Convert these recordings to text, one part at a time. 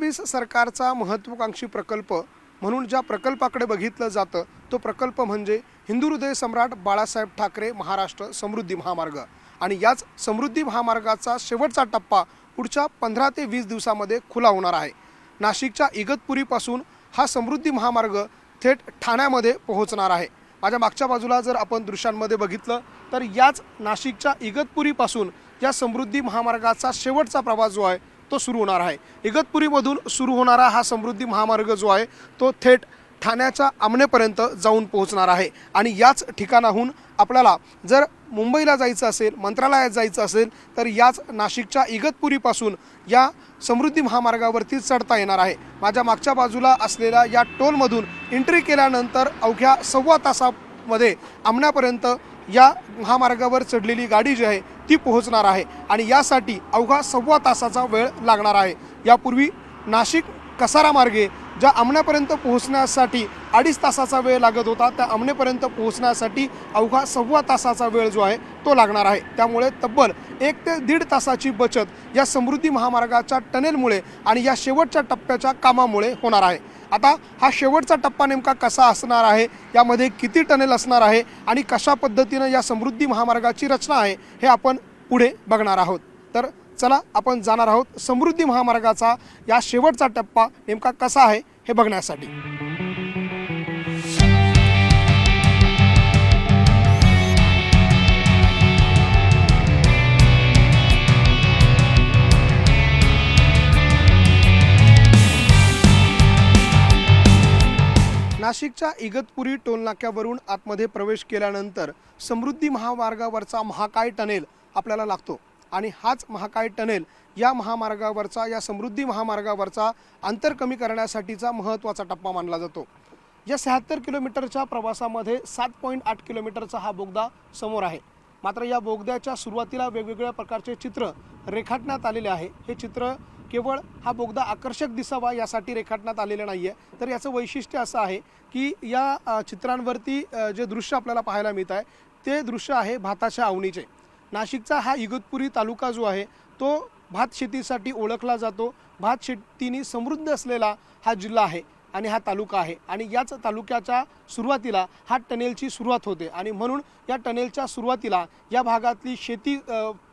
फडणवीस सरकारचा महत्त्वाकांक्षी प्रकल्प म्हणून ज्या प्रकल्पाकडे बघितलं जातं तो प्रकल्प म्हणजे हिंदू हृदय सम्राट बाळासाहेब ठाकरे महाराष्ट्र समृद्धी महामार्ग। आणि याच समृद्धी महामार्गाचा शेवटचा टप्पा पुढच्या 15 ते 20 दिवसांमध्ये खुला होणार आहे। नाशिकच्या इगतपुरीपासून हा समृद्धी महामार्ग थेट ठाण्यामध्ये पोहोचणार आहे। माझ्या मागच्या बाजूला जर आपण दृश्यांमध्ये बघितलं तर याच नाशिकच्या इगतपुरीपासून या समृद्धी महामार्गाचा शेवटचा प्रवास जो आहे तो सुरू होणार आहे। इगतपुरीमधून सुरू होणारा हा समृद्धी महामार्ग जो आहे तो थेट ठाण्याच्या आमनेपर्यंत जाऊन पोहोचणार आहे। आणि याच ठिकाणाहून आपल्याला जर मुंबईला जायचं असेल, मंत्रालयात जायचं असेल तर याच नाशिकच्या इगतपुरीपासून या समृद्धी महामार्गावरती चढता येणार आहे। माझ्या मागच्या बाजूला असलेल्या या टोलमधून एंट्री केल्यानंतर अवघ्या सव्वा तासामध्ये आमण्यापर्यंत या महामार्गावर चढलेली गाडी जी आहे ती पोहोचणार आहे। आणि यासाठी अवघा सव्वा तासाचा वेळ लागणार आहे। यापूर्वी नाशिक कसारा मार्गे ज्या आमण्यापर्यंत पोहोचण्यासाठी 2.5 तासाचा वेळ लागत होता त्या आमनेपर्यंत पोहोचण्यासाठी अवघा सव्वा तासाचा वेळ जो आहे तो लागणार आहे। त्यामुळे तब्बल 1 ते 1.5 तासाची बचत या समृद्धी महामार्गाच्या टनेलमुळे आणि या शेवटच्या टप्प्याच्या कामामुळे होणार आहे। आता हा शेवटचा टप्पा नेमका कसा असणार आहे, यामध्ये किती टनेल असणार आहे आणि कशा पद्धतीने या समृद्धी महामार्गाची रचना आहे हे आपण पुढे बघणार आहोत। तर चला आपण जाणार आहोत समृद्धी महामार्गाचा या शेवटचा टप्पा नेमका कसा आहे हे बघण्यासाठी। नाशिकच्या इगतपुरी टोलनाक्यावरून आतमध्ये प्रवेश केल्यानंतर समृद्धी महामार्गावरचा महाकाय टनेल आपल्याला लागतो। आणि हाच महाकाय टनेल या महामार्गावरचा या समृद्धी महामार्गावरचा अंतर कमी करण्यासाठीचा महत्त्वाचा टप्पा मानला जातो। या 76 किलोमीटरच्या प्रवासामध्ये 7.8 किलोमीटरचा हा बोगदा समोर आहे। मात्र या बोगद्याच्या सुरुवातीला वेगवेगळ्या प्रकारचे चित्र रेखाटण्यात आलेले आहे। हे चित्र केवळ हा बोगदा आकर्षक दिसावा यासाठी रेखाटण्यात आलेले नाही आहे, तर याचं वैशिष्ट्य असं आहे की या चित्रांवरती जे दृश्य आपल्याला पाहायला मिळत आहे ते दृश्य आहे भाताच्या आवणीचे। नाशिकचा हा इगतपुरी तालुका जो आहे तो भात शेतीसाठी ओळखला जातो। भात शेतीने समृद्ध असलेला हा जिल्हा आहे आणि हा तालुका आहे। आणि याच तालुक्याच्या सुरुवातीला हा टनेलची सुरुवात होते आणि म्हणून या टनेलच्या सुरुवातीला या भागातली शेती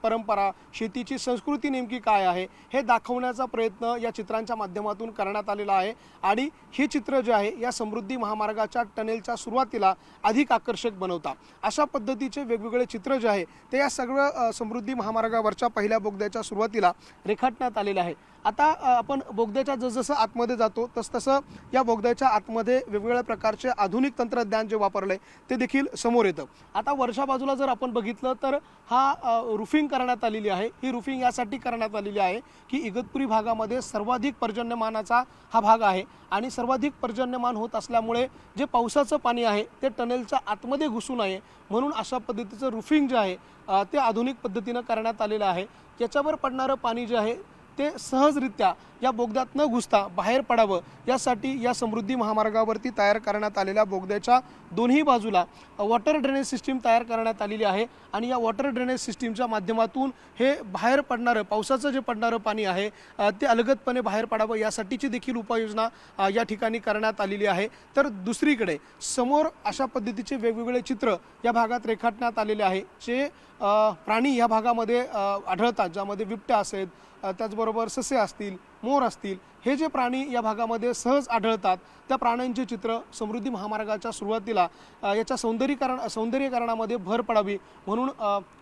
परंपरा, शेतीची संस्कृती नेमकी काय आहे हे दाखवण्याचा प्रयत्न या चित्रांच्या माध्यमातून करण्यात आलेला आहे। आणि हे चित्र जे आहे या समृद्धी महामार्गाच्या टनेलच्या सुरुवातीला अधिक आकर्षक बनवतात। अशा पद्धतीचे वेगवेगळे चित्र जे आहे ते या सगळं समृद्धी महामार्गावरच्या पहिल्या बोगद्याच्या सुरुवातीला रेखाटण्यात आलेले आहे। आता आपण बोगद्याच्या जसजसं आतमध्ये जातो तसतसं या बोगद्याच्या आतमध्ये वेगवेगळ्या प्रकारचे आधुनिक तंत्रज्ञान जे वापरले ते देखील समोर येतं। आता वरच्या बाजूला जर आपण बघितलं तर हा रूफिंग करण्यात आलेली आहे। ही रूफिंग यासाठी करण्यात आलेली आहे की इगतपुरी भागामध्ये सर्वाधिक पर्जन्यमानाचा हा भाग आहे आणि सर्वाधिक पर्जन्यमान होत असल्यामुळे जे पावसाचं पाणी आहे ते टनेलच्या आतमध्ये घुसू नये म्हणून अशा पद्धतीचं रूफिंग जे आहे ते आधुनिक पद्धतीनं करण्यात आलेलं आहे। याच्यावर पडणारं पाणी जे आहे ते सहजरित्या या बोगद्यात न घुसता बाहेर पडावं यासाठी या समृद्धी महामार्गावरती तयार करण्यात आलेल्या बोगद्याच्या दोन्ही बाजूला वॉटर ड्रेनेज सिस्टीम तयार करण्यात आलेली आहे। आणि या वॉटर ड्रेनेज सिस्टीमच्या माध्यमातून हे बाहेर पडणारं पावसाचं जे पडणारं पाणी आहे ते अलगदपणे बाहेर पडावं यासाठीची देखील उपाययोजना या ठिकाणी करण्यात आलेली आहे। तर दुसरीकडे समोर अशा पद्धतीचे वेगवेगळे चित्र या भागात रेखाटण्यात आलेले आहे जे प्राणी या भागामध्ये आढळतात, ज्यामध्ये बिबट्या असेल, त्याचबरोबर ससे असतील, मोर असतील, हे जे प्राणी या भागामध्ये सहज आढळतात त्या प्राण्यांचे चित्र समृद्धी महामार्गाच्या सुरुवातीला याच्या सौंदर्यीकरणामध्ये भर पडावी म्हणून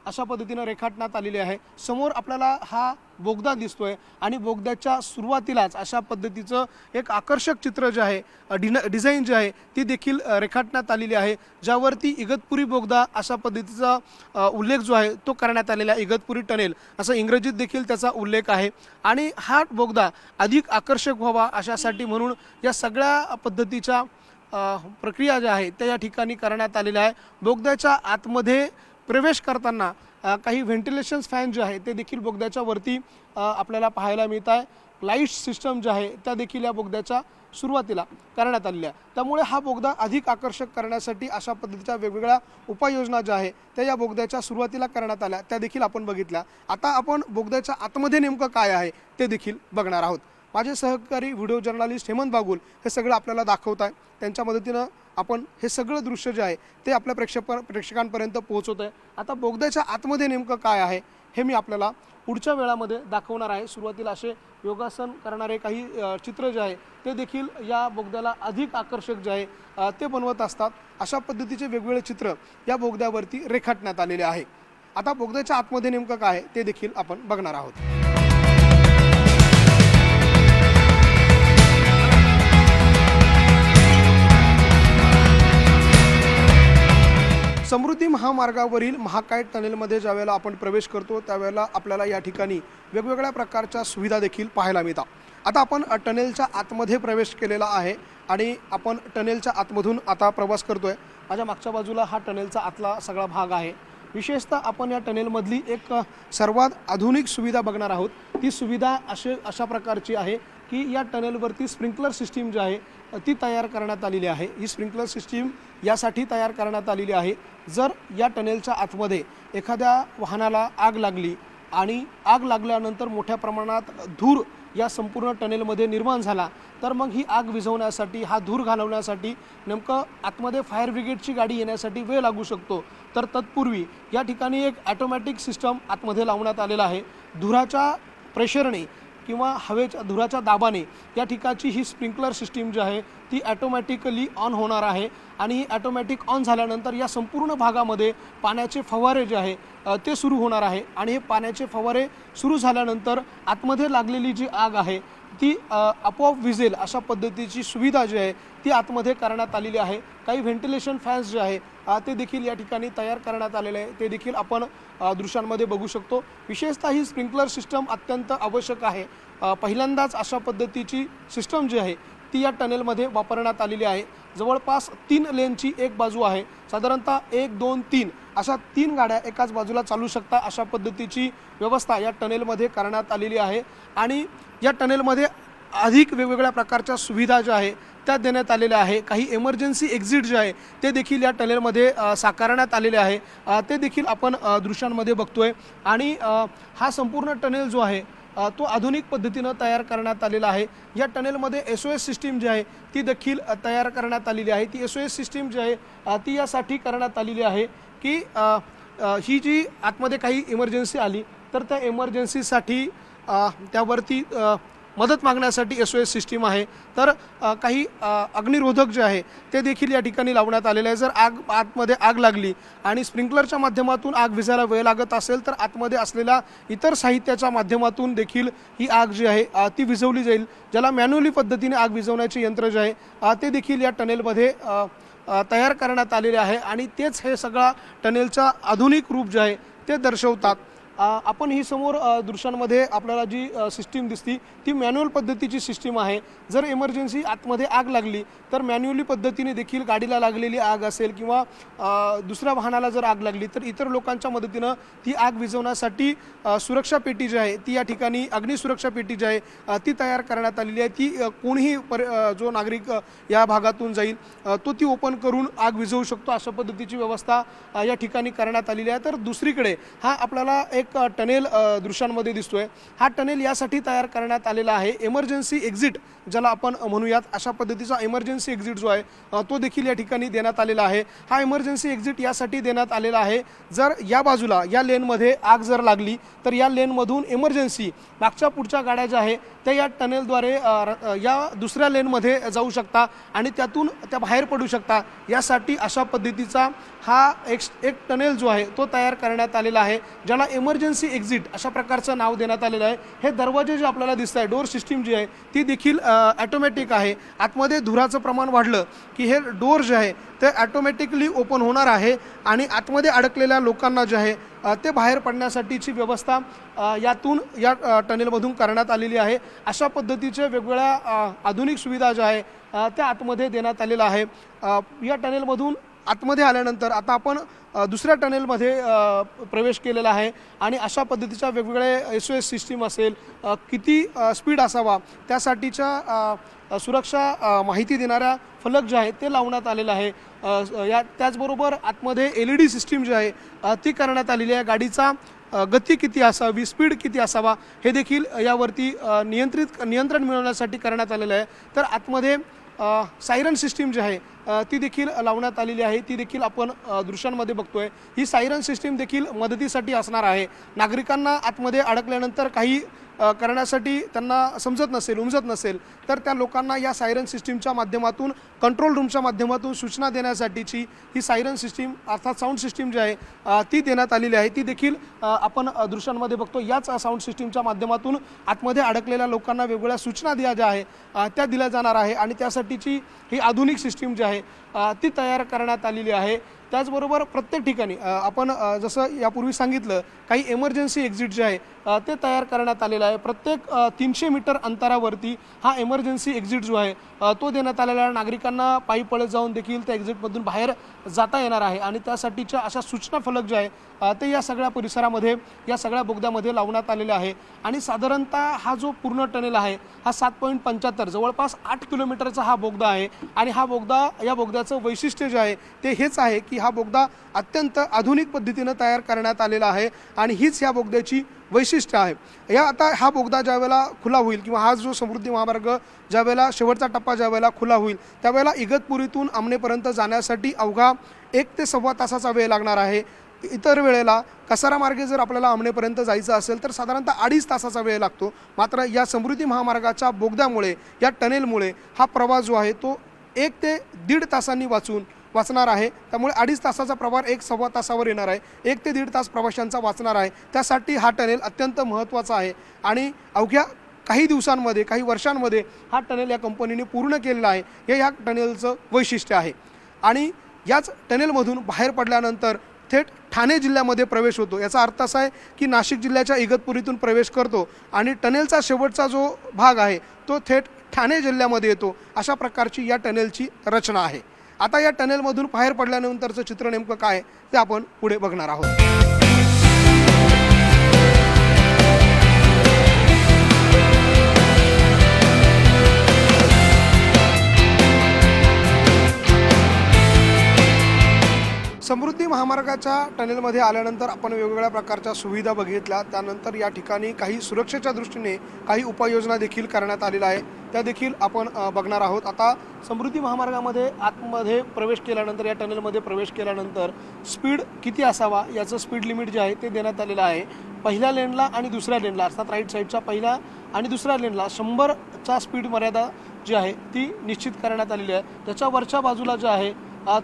अशा पद्धतीने रेखाटण्यात आलेली आहे। समोर आपल्याला हा बोगदा दिसतोय आणि बोगद्याच्या सुरुवातीलाच अशा पद्धतीचं एक आकर्षक चित्र जे आहे डिझाईन जे आहे ती देखील रेखाटण्यात आलेली आहे, ज्यावरती इगतपुरी बोगदा अशा पद्धतीचा उल्लेख जो आहे तो करण्यात आलेला आहे। इगतपुरी टनेल असं इंग्रजीत देखील त्याचा उल्लेख आहे। आणि हा बोगदा अधिक आकर्षक व्हावा अशासाठी म्हणून या सगळ्या पद्धतीच्या प्रक्रिया ज्या आहेत त्या या ठिकाणी करण्यात आलेल्या आहे। बोगद्याच्या आतमध्ये प्रवेश करताना काही व्हेंटिलेशन फॅन जे आहे ते देखील बोगद्याच्या वरती आपल्याला पाहायला मिळत आहे। लाईट सिस्टम जे आहे त्या देखील या बोगद्याच्या सुरुवातीला करण्यात आलेल्या आहे। त्यामुळे हा बोगदा अधिक आकर्षक करण्यासाठी अशा पद्धतीच्या वेगवेगळ्या उपाययोजना ज्या आहे त्या या बोगद्याच्या सुरुवातीला करण्यात आल्या त्या देखील आपण बघितल्या। आता आपण बोगद्याच्या आतमध्ये नेमकं काय आहे ते देखील बघणार आहोत। माझे सहकारी व्हिडिओ जर्नलिस्ट हेमंत बागुल हे सगळं आपल्याला दाखवत आहे। त्यांच्या मदतीनं आपण हे सगळं दृश्य जे आहे ते आपल्या प्रेक्षकांपर्यंत पोहोचवत आहे। आता बोगद्याच्या आतमध्ये नेमकं काय आहे हे मी आपल्याला पुढच्या वेळामध्ये दाखवणार आहे। सुरुवातीला असे योगासन करणारे काही चित्र जे आहे ते देखील या बोगद्याला अधिक आकर्षक जे आहे ते बनवत असतात। अशा पद्धतीचे वेगवेगळे चित्र या बोगद्यावरती रेखाटण्यात आलेले आहे। आता बोगद्याच्या आतमध्ये नेमकं काय आहे ते देखील आपण बघणार आहोत। समृद्धी महामार्गावरील महाकाय टनेलमध्ये ज्यावेळेला आपण प्रवेश करतो त्यावेळेला आपल्याला या ठिकाणी वेगवेगळ्या प्रकारच्या सुविधा देखील पाहायला मिळतात। आता आपण टनेलच्या आतमध्ये प्रवेश केलेला आहे आणि आपण टनेलच्या आतमधून आता प्रवास करतोय। माझ्या मागच्या बाजूला हा टनेलचा आतला सगळा भाग आहे। विशेषतः आपण या टनेलमधली एक सर्वात आधुनिक सुविधा बघणार आहोत। ती सुविधा अशा प्रकारची आहे की या टनेलवरती स्प्रिंकलर सिस्टीम जी आहे ती तयार करण्यात आलेली आहे। ही स्प्रिंकलर सिस्टीम यासाठी तयार करण्यात आलेली आहे, जर या टनेलच्या आतमध्ये एखाद्या वाहनाला आग लागली आणि आग लागल्यानंतर मोठ्या प्रमाणात धूर या संपूर्ण टनेलमध्ये निर्माण झाला तर मग ही आग विझवण्यासाठी, हा धूर घालवण्यासाठी नेमकं आतमध्ये फायर ब्रिगेडची गाडी येण्यासाठी वेळ लागू शकतो। तर तत्पूर्वी या ठिकाणी एक ऑटोमॅटिक सिस्टम आतमध्ये लावण्यात आलेला आहे। धुराच्या प्रेशरने किंवा हवेच्या धुराच्या दाबाने या ठिकाणची ही स्प्रिंकलर सिस्टीम जी आहे ती ऑटोमॅटिकली ऑन होणार आहे आणि ही ऑटोमॅटिक ऑन झाल्यानंतर या संपूर्ण भागामध्ये पाण्याचे फवारे जे आहे ते सुरू होणार आहे आणि हे पाण्याचे फवारे सुरू झाल्यानंतर आतमध्ये लागलेली जी आग आहे ती आपोआप विझेल अशा पद्धतीची सुविधा जी आहे ती आतमध्ये करण्यात आलेली आहे। काही व्हेंटिलेशन फॅन्स जे आहे ते देखील या ठिकाणी तयार करण्यात आलेले आहे, ते देखील आपण दृश्यांमध्ये बघू शकतो। विशेषतः ही स्प्रिंकलर सिस्टम अत्यंत आवश्यक आहे। पहिल्यांदाच अशा पद्धतीची सिस्टम जी आहे ती या टनेलमध्ये वापरण्यात आलेली आहे। जवळपास 3 लेनची एक बाजू आहे, साधारणतः 1, 2, 3 अशा 3 गाड्या एकाच बाजूला चालू शकतात अशा पद्धतीची व्यवस्था या टनेलमध्ये करण्यात आलेली आहे आणि या टनेलमध्ये अधिक वेगवेगळ्या प्रकारच्या सुविधा ज्या आहे त्या देण्यात आलेल्या आहे। काही इमर्जन्सी एक्झिट जे आहे ते देखील या टनेलमध्ये साकारण्यात आलेले आहे, ते देखील आपण दृश्यांमध्ये बघतोय आणि हा संपूर्ण टनेल जो आहे तो आधुनिक पद्धतीनं तयार करण्यात आलेला आहे। या टनेलमध्ये SOS सिस्टीम जी आहे ती देखील तयार करण्यात आलेली आहे। ती SOS सिस्टीम जी आहे ती यासाठी करण्यात आलेली आहे की ही जी आतमध्ये काही इमर्जन्सी आली तर त्या इमर्जन्सीसाठी त्यावरती मदत मागण्यासाठी SOS सिस्टीम आहे। तर काही अग्निरोधक जे आहे ते देखील या ठिकाणी लावण्यात आलेले आहे। जर आतमध्ये आग लागली आणि स्प्रिंकलरच्या माध्यमातून आग विझायला वेळ लागत असेल तर आतमध्ये असलेल्या इतर साहित्याच्या माध्यमातून देखील ही आग जी आहे ती विझवली जाईल। ज्याला मॅन्युअली पद्धतीने आग विझवण्याचे यंत्र जे आहे ते देखील या टनेलमध्ये तयार करण्यात आलेले आहे आणि तेच हे सगळा टनेलचा आधुनिक रूप जे आहे ते दर्शवतात। आपण ही समोर दृश्यांमध्ये आपल्याला जी सिस्टीम दिसती ती मॅन्युअल पद्धतीची सिस्टीम आहे। जर इमर्जन्सी आतमध्ये आग लागली तर मॅन्युअली पद्धतीने देखील गाडीला लागलेली आग असेल किंवा दुसऱ्या वाहनाला जर आग लागली तर इतर लोकांच्या मदतीनं ती आग विझवण्यासाठी सुरक्षा पेटी जी आहे ती या ठिकाणी अग्निसुरक्षा पेटी जी आहे ती तयार करण्यात आलेली आहे। ती कोणीही जो नागरिक या भागातून जाईल तो ती ओपन करून आग विझवू शकतो अशा पद्धतीची व्यवस्था या ठिकाणी करण्यात आलेली आहे। तर दुसरीकडे हा आपल्याला एक टनेल दृश्यांमध्ये दिसतोय। हा टनेल यासाठी तयार करण्यात आलेला आहे इमर्जन्सी एक्झिट ज्याला आपण म्हणूयात अशा पद्धतीचा इमर्जन्सी एक्झिट जो आहे तो देखील या ठिकाणी देण्यात आलेला आहे। हा इमर्जन्सी एक्झिट यासाठी देण्यात आलेला आहे जर या बाजूला या लेनमध्ये आग जर लागली तर या लेनमधून इमर्जन्सी मागच्या पुढच्या गाड्या ज्या आहे त्या या टनेलद्वारे या दुसऱ्या लेनमध्ये जाऊ शकता आणि त्यातून त्या बाहेर पडू शकता। यासाठी अशा पद्धतीचा हा एक टनेल जो आहे तो तयार करण्यात आलेला आहे, ज्याला इमर्जन्सी एक्झिट अशा प्रकारचं नाव देण्यात आलेलं आहे। हे दरवाजे जे आपल्याला दिसत आहे, डोर सिस्टीम जी आहे ती देखील ऑटोमॅटिक आहे। आतमध्ये धुराचं प्रमाण वाढलं की हे डोर जे आहे ते ऑटोमॅटिकली ओपन होणार आहे आणि आतमध्ये अडकलेल्या लोकांना जे आहे ते बाहेर पडण्यासाठीची व्यवस्था यातून या टनेलमधून करण्यात आलेली आहे। अशा पद्धतीचे वेगवेगळ्या आधुनिक सुविधा ज्या आहे त्या आतमध्ये देण्यात आलेल्या आहे। या टनेलमधून आतमध्ये आल्यानंतर आता आपण दुसऱ्या टनेलमध्ये प्रवेश केलेला आहे आणि अशा पद्धतीच्या वेगवेगळे SOS सिस्टीम असेल, किती स्पीड असावा त्यासाठीच्या सुरक्षा माहिती देणाऱ्या फलक जे आहे ते लावण्यात आलेलं आहे। या त्याचबरोबर आतमध्ये LED सिस्टीम जी आहे ती करण्यात आलेली आहे। गाडीचा गती किती असावी, स्पीड किती असावा हे देखील यावरती नियंत्रण मिळवण्यासाठी करण्यात आलेलं आहे। तर आतमध्ये सायरन सिस्टीम जी आहे ती देखील लावण्यात आलेली आहे, ती देखील आपण दृश्यांमध्ये बघतोय। ही सायरन सिस्टीम देखील मदतीसाठी असणार आहे। नागरिकांना आतमध्ये अडकल्यानंतर काही करण्यासाठी त्यांना समजत नसेल, उमजत नसेल तर त्या लोकांना या सायरन सिस्टीमच्या माध्यमातून, कंट्रोल रूमच्या माध्यमातून सूचना देण्यासाठीची ही सायरन सिस्टीम अर्थात साऊंड सिस्टीम जी आहे ती देण्यात आलेली आहे। ती देखील आपण दृश्यांमध्ये बघतो। याच साऊंड सिस्टीमच्या माध्यमातून आतमध्ये अडकलेल्या लोकांना वेगवेगळ्या सूचना ज्या आहे त्या दिल्या जाणार आहे आणि त्यासाठीची ही आधुनिक सिस्टीम जी आहे ती तयार करण्यात आलेली आहे। त्याचबरोबर प्रत्येक ठिकाणी आपण जसं यापूर्वी सांगितलं काही इमर्जन्सी एक्झिट जे आहे ते तयार करण्यात आलेलं आहे। प्रत्येक 300 मीटर अंतरावरती हा इमर्जन्सी एक्झिट जो आहे तो देण्यात आलेला आहे। नागरिकांना पायी पळत जाऊन देखील त्या एक्झिटमधून बाहेर जाता येणार आहे आणि त्यासाठीच्या अशा सूचना फलक जे आहे ते या सगळ्या परिसरामध्ये, या सगळ्या बोगद्यामध्ये लावण्यात आलेले आहे। आणि साधारणतः हा जो पूर्ण टनेल आहे हा 7.75 जवळपास 8 किलोमीटरचा हा बोगदा आहे आणि हा बोगदा, या बोगद्याचं वैशिष्ट्य जे आहे ते हेच आहे की हा बोगदा अत्यंत आधुनिक पद्धतीने तयार करण्यात आलेला आहे आणि हीच या बोगद्याची वैशिष्ट्य आहे। या आता हा बोगदा ज्यावेळेला खुला होईल किंवा हा जो समृद्धी महामार्ग ज्यावेळेला शेवटचा टप्पा ज्यावेळेला खुला होईल त्यावेळेला इगतपुरीतून आमनेपर्यंत जाण्यासाठी अवघा 1 ते सव्वा तासाचा वेळ लागणार आहे। इतर वेळेला कसारा मार्गे जर आपल्याला आमनेपर्यंत जायचं असेल तर साधारणतः 2.5 तासाचा वेळ लागतो। मात्र या समृद्धी महामार्गाच्या बोगद्यामुळे, या टनेलमुळे हा प्रवास जो आहे तो 1 ते 1.5 तासांनी वाचणार आहे। त्यामुळे 2.5 तासाचा प्रवास 1 सव्वा तासावर येणार आहे। 1 ते 1.5 तास प्रवाशांचा वाचणार आहे। त्यासाठी हा टनेल अत्यंत महत्त्वाचा आहे आणि अवघ्या काही दिवसांमध्ये, काही वर्षांमध्ये हा टनेल या कंपनीने पूर्ण केलेला आहे। हे या टनेलचं वैशिष्ट्य आहे। आणि याच टनेलमधून बाहेर पडल्यानंतर थेट ठाणे जिल्ह्यामध्ये प्रवेश होतो। याचा अर्थ असा आहे की नाशिक जिल्ह्याच्या इगतपुरीतून प्रवेश करतो आणि टनेलचा शेवटचा जो भाग आहे तो थेट ठाणे जिल्ह्यामध्ये येतो। अशा प्रकारची या टनेलची रचना आहे। आता या टनेलमधून बाहेर पडल्यानंतरचं चित्र नेमकं काय ते आपण पुढे बघणार आहोत। समृद्धी महामार्गाच्या टनेलमध्ये आल्यानंतर आपण वेगवेगळ्या प्रकारच्या सुविधा बघितल्या। त्यानंतर या ठिकाणी काही सुरक्षेच्या दृष्टीने काही उपाययोजना देखील करण्यात आलेल्या आहे, त्या देखील आपण बघणार आहोत। आता समृद्धी महामार्गामध्ये आतमध्ये प्रवेश केल्यानंतर, या टनेलमध्ये प्रवेश केल्यानंतर स्पीड किती असावा याचं स्पीड लिमिट जे आहे ते देण्यात आलेलं आहे। पहिल्या लेनला आणि दुसऱ्या लेनला अर्थात राईट साईडच्या पहिल्या आणि दुसऱ्या लेनला 100चा स्पीड मर्यादा जी आहे ती निश्चित करण्यात आलेली आहे। त्याच्या वरच्या बाजूला जे आहे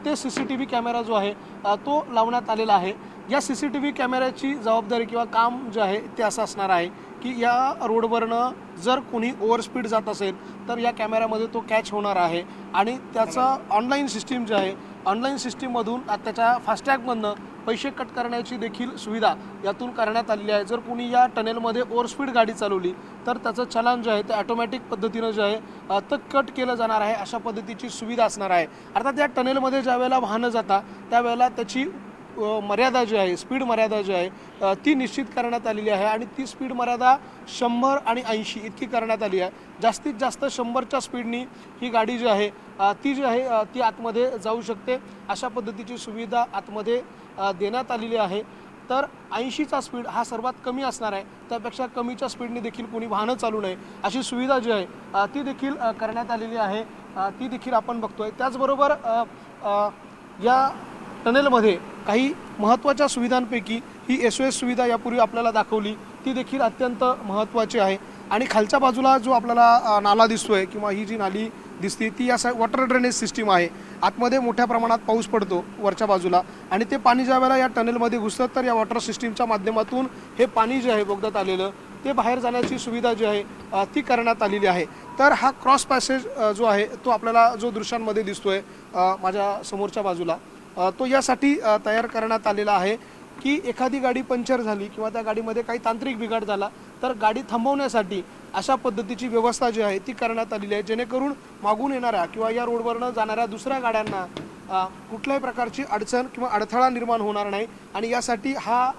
ते CCTV कॅमेरा जो आहे तो लावण्यात आलेला आहे। या CCTV कॅमेऱ्याची जबाबदारी किंवा काम जे आहे ते असं असणार आहे की या रोडवरनं जर कोणी ओव्हरस्पीड जात असेल तर या कॅमेऱ्यामध्ये तो कॅच होणार आहे आणि त्याचा ऑनलाईन सिस्टीम जे आहे, ऑनलाईन सिस्टीममधून त्याच्या फास्टॅगमधनं पैसे कट करण्याची देखील सुविधा यातून करण्यात आलेली आहे। जर कोणी या टनेलमध्ये ओव्हरस्पीड गाडी चालवली तर त्याचं चलान जे आहे ते ऑटोमॅटिक पद्धतीनं जे आहे तर कट केलं जाणार आहे। अशा पद्धतीची सुविधा असणार आहे। अर्थात या टनेलमध्ये ज्यावेळेला वाहनं जातात त्यावेळेला त्याची मर्यादा जी आहे, स्पीड मर्यादा जी आहे ती निश्चित करण्यात आलेली आहे आणि ती स्पीड मर्यादा 100 आणि 80 इतकी करण्यात आली आहे। जास्तीत जास्त 100च्या स्पीडनी ही गाडी जी आहे ती आतमध्ये जाऊ शकते। अशा पद्धतीची सुविधा आतमध्ये देण्यात आलेली आहे। तर 80चा स्पीड हा सर्वात कमी असणार आहे, त्यापेक्षा कमीच्या स्पीडने देखील कोणी वाहनं चालू नये अशी सुविधा जी आहे ती देखील करण्यात आलेली आहे, ती देखील आपण बघतोय। त्याचबरोबर या टनेलमध्ये काही महत्त्वाच्या सुविधांपैकी ही SOS सुविधा यापूर्वी आपल्याला दाखवली, ती देखील अत्यंत महत्त्वाची आहे। आणि खालच्या बाजूला जो आपल्याला नाला दिसतोय किंवा ही जी नाली दिसते ती या वॉटर ड्रेनेज सिस्टीम आहे। आतमध्ये मोठ्या प्रमाणात पाऊस पडतो वरच्या बाजूला आणि ते पाणी ज्यावेळेला या टनेलमध्ये घुसतं तर या वॉटर सिस्टीमच्या माध्यमातून हे पाणी जे आहे बोगद्यात आलेलं ते बाहेर जाण्याची सुविधा जी आहे ती करण्यात आलेली आहे। तर हा क्रॉस पॅसेज जो आहे तो आपल्याला जो दृश्यांमध्ये दिसतोय माझ्या समोरच्या बाजूला तो यासाठी तयार करण्यात आलेला आहे की एखादी गाडी पंक्चर झाली किंवा त्या गाडीमध्ये काही तांत्रिक बिघाड झाला तर गाडी थांबवण्यासाठी अशा पद्धतीची व्यवस्था जी आहे ती करण्यात आलेली आहे, जेणेकरून मागून येणाऱ्या किंवा या रोडवरनं जाणाऱ्या दुसऱ्या गाड्यांना कुठल्याही प्रकारची अडचण किंवा अडथळा निर्माण होणार नाही आणि यासाठी हा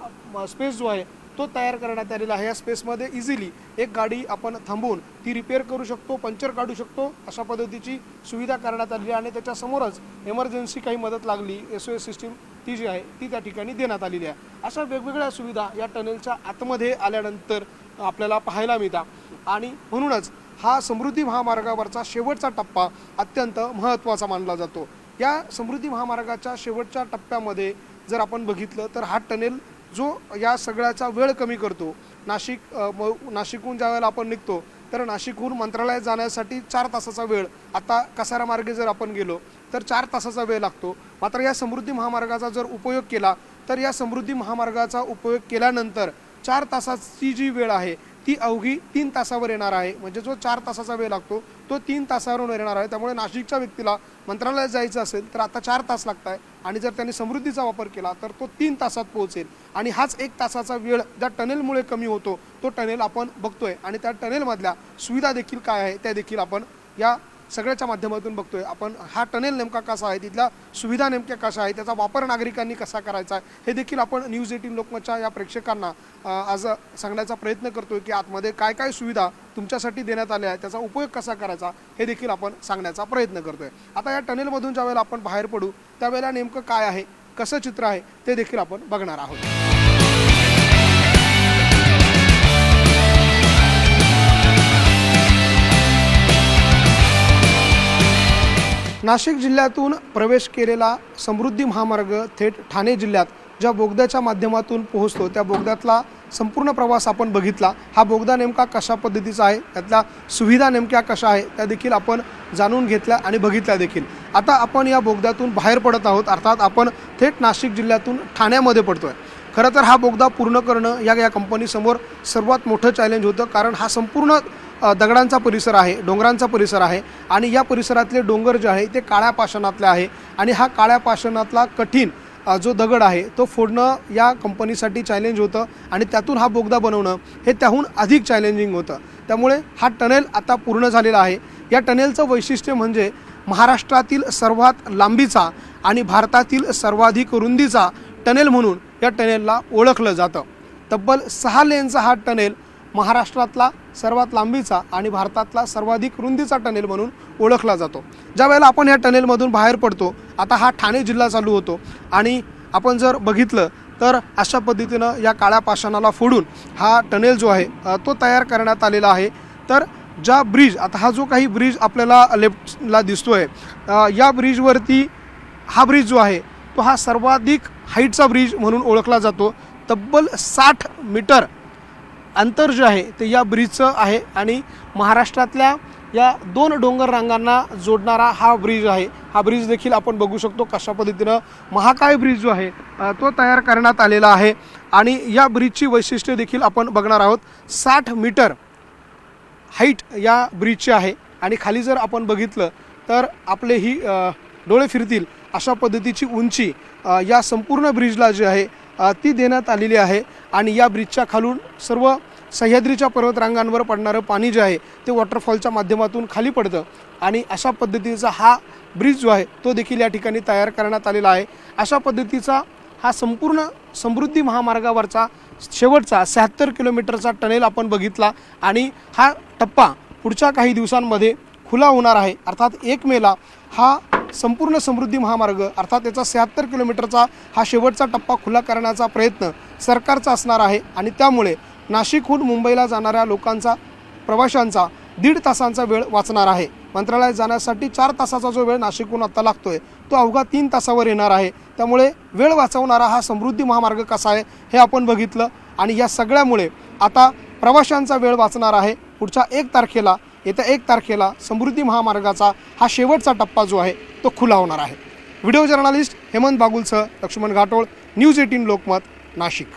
स्पेस जो आहे तो तयार करण्यात आलेला आहे। या स्पेसमध्ये इझिली एक गाडी आपण थांबवून ती रिपेअर करू शकतो, पंक्चर काढू शकतो, अशा पद्धतीची सुविधा करण्यात आलेली आहे आणि त्याच्यासमोरच इमर्जन्सी काही मदत लागली SOS सिस्टीम ती जी आहे ती त्या ठिकाणी देण्यात आलेली आहे। अशा वेगवेगळ्या सुविधा या टनेलच्या आतमध्ये आल्यानंतर आपल्याला पाहायला मिळतात आणि म्हणूनच हा समृद्धी महामार्गावरचा शेवटचा टप्पा अत्यंत महत्त्वाचा मानला जातो। या समृद्धी महामार्गाच्या शेवटच्या टप्प्यामध्ये जर आपण बघितलं तर हा टनेल जो या सगळ्याचा वेळ कमी करतो। नाशिकहून ज्या वेळेला आपण निघतो तर नाशिकहून मंत्रालयात जाण्यासाठी 4 तासाचा वेळ आता कसारा मार्गे जर आपण गेलो तर 4 तासाचा वेळ लागतो। मात्र या समृद्धी महामार्गाचा जर उपयोग केला तर या समृद्धी महामार्गाचा उपयोग केल्यानंतर 4 तासाची जी वेळ आहे ती अवघी 3 तासावर येणार आहे। म्हणजे जो 4 तासाचा वेळ लागतो तो 3 तासावर येणार आहे। त्यामुळे नाशिकच्या व्यक्तीला मंत्रालयात जायचं असेल तर आता 4 तास लागत आहे आणि जर त्यांनी समृद्धीचा वापर केला तर तो 3 तासात पोहोचेल आणि हाच 1 तासाचा वेळ ज्या टनेलमुळे कमी होतो तो टनेल आपण बघतोय आणि त्या टनेलमधल्या सुविधा देखील काय आहे त्या देखील आपण या सगळ्याच्या माध्यमातून बघतोय। आपण हा टनेल नेमका कसा आहे, तिथल्या सुविधा नेमक्या कशा आहे, त्याचा वापर नागरिकांनी कसा करायचा आहे हे देखील आपण न्यूज 18 लोकमतच्या या प्रेक्षकांना आज सांगण्याचा प्रयत्न करतोय की आतमध्ये काय काय सुविधा तुमच्यासाठी देण्यात आल्या आहेत, त्याचा उपयोग कसा करायचा हे देखील आपण सांगण्याचा प्रयत्न करतोय। आता या टनेलमधून ज्यावेळेला आपण बाहेर पडू त्यावेळेला नेमकं काय आहे, कसं चित्र आहे ते देखील आपण बघणार आहोत। नाशिक जिल्ह्यातून प्रवेश केलेला समृद्धी महामार्ग थेट ठाणे जिल्ह्यात ज्या बोगद्याच्या माध्यमातून पोहोचतो त्या बोगद्यातला संपूर्ण प्रवास आपण बघितला। हा बोगदा नेमका कशा पद्धतीचा आहे, त्यातल्या सुविधा नेमक्या कशा आहे त्या देखील आपण जाणून घेतल्या आणि बघितल्या देखील। आता आपण या बोगद्यातून बाहेर पडत आहोत, अर्थात आपण थेट नाशिक जिल्ह्यातून ठाण्यामध्ये पडतोय। खरं तर हा बोगदा पूर्ण करणं या कंपनीसमोर सर्वात मोठं चॅलेंज होतं, कारण हा संपूर्ण दगडांचा परिसर आहे, डोंगरांचा परिसर आहे आणि या परिसरातले डोंगर जे आहे ते काळ्या पाषाणातले आहे आणि हा काळ्या पाषाणातला कठीण जो दगड आहे तो फोडणं या कंपनीसाठी चॅलेंज होतं आणि त्यातून हा बोगदा बनवणं हे त्याहून अधिक चॅलेंजिंग होतं। त्यामुळे हा टनेल आता पूर्ण झालेला आहे। या टनेलचं वैशिष्ट्य म्हणजे महाराष्ट्रातील सर्वात लांबीचा आणि भारतातील सर्वाधिक रुंदीचा टनेल म्हणून या टनेलला ओळखलं जातं। तब्बल 6 लेनचा हा टनेल महाराष्ट्रातला सर्वात लांबीचा आणि भारतातला सर्वाधिक रुंदीचा टनेल म्हणून ओळखला जातो। ज्या वेळेला आपण या टनेलमधून बाहेर पडतो आता हा ठाणे जिल्हा चालू होतो आणि आपण जर बघितलं तर अशा पद्धतीनं या काळ्या पाषाणाला फोडून हा टनेल जो आहे तो तयार करण्यात आलेला आहे। तर ज्या ब्रिज, आता हा जो काही ब्रिज आपल्याला लेफ्टला दिसतोय या ब्रिजवरती हा ब्रिज जो आहे तो हा सर्वाधिक हाईटचा ब्रिज म्हणून ओळखला जातो। तब्बल 60 मीटर अंतर जे आहे ते या ब्रिजचं आहे आणि महाराष्ट्रातल्या या 2 डोंगर रांगांना जोडणारा हा ब्रिज आहे। हा ब्रिज देखील आपण बघू शकतो कशा पद्धतीनं महाकाय ब्रिज जो आहे तो तयार करण्यात आलेला आहे आणि या ब्रिजची वैशिष्ट्य देखील आपण बघणार आहोत। 60 मीटर हाईट या ब्रिजची आहे आणि खाली जर आपण बघितलं तर आपलेही डोळे फिरतील अशा पद्धतीची उंची या संपूर्ण ब्रिजला जी आहे ती देण्यात आलेली आहे आणि या ब्रिजच्या खालून सर्व सह्याद्रीच्या पर्वतरांगांवर पडणारं पाणी जे आहे ते वॉटरफॉलच्या माध्यमातून खाली पडतं आणि अशा पद्धतीचा हा ब्रिज जो आहे तो देखील या ठिकाणी तयार करण्यात आलेला आहे। अशा पद्धतीचा हा संपूर्ण समृद्धी महामार्गावरचा शेवटचा 76 किलोमीटरचा टनेल आपण बघितला आणि हा टप्पा पुढच्या काही दिवसांमध्ये खुला होणार आहे। अर्थात 1 मेला हा संपूर्ण समृद्धी महामार्ग अर्थात त्याचा 76 किलोमीटरचा हा शेवटचा टप्पा खुला करण्याचा प्रयत्न सरकारचा असणार आहे आणि त्यामुळे नाशिकहून मुंबईला जाणाऱ्या लोकांचा, प्रवाशांचा 1.5 तासांचा वेळ वाचणार आहे। मंत्रालयात जाण्यासाठी 4 तासाचा जो वेळ नाशिकहून आता लागतोय तो अवघा 3 तासावर येणार आहे। त्यामुळे वेळ वाचवणारा हा समृद्धी महामार्ग कसा आहे हे आपण बघितलं आणि या सगळ्यामुळे आता प्रवाशांचा वेळ वाचणार आहे। पुढच्या 1 तारखेला येत्या 1 तारखेला समृद्धी महामार्गाचा हा शेवटचा टप्पा जो आहे तो खुला होणार आहे। व्हिडिओ जर्नलिस्ट हेमंत बागुलसह लक्ष्मण घाटोळ, न्यूज 18 लोकमत, नाशिक।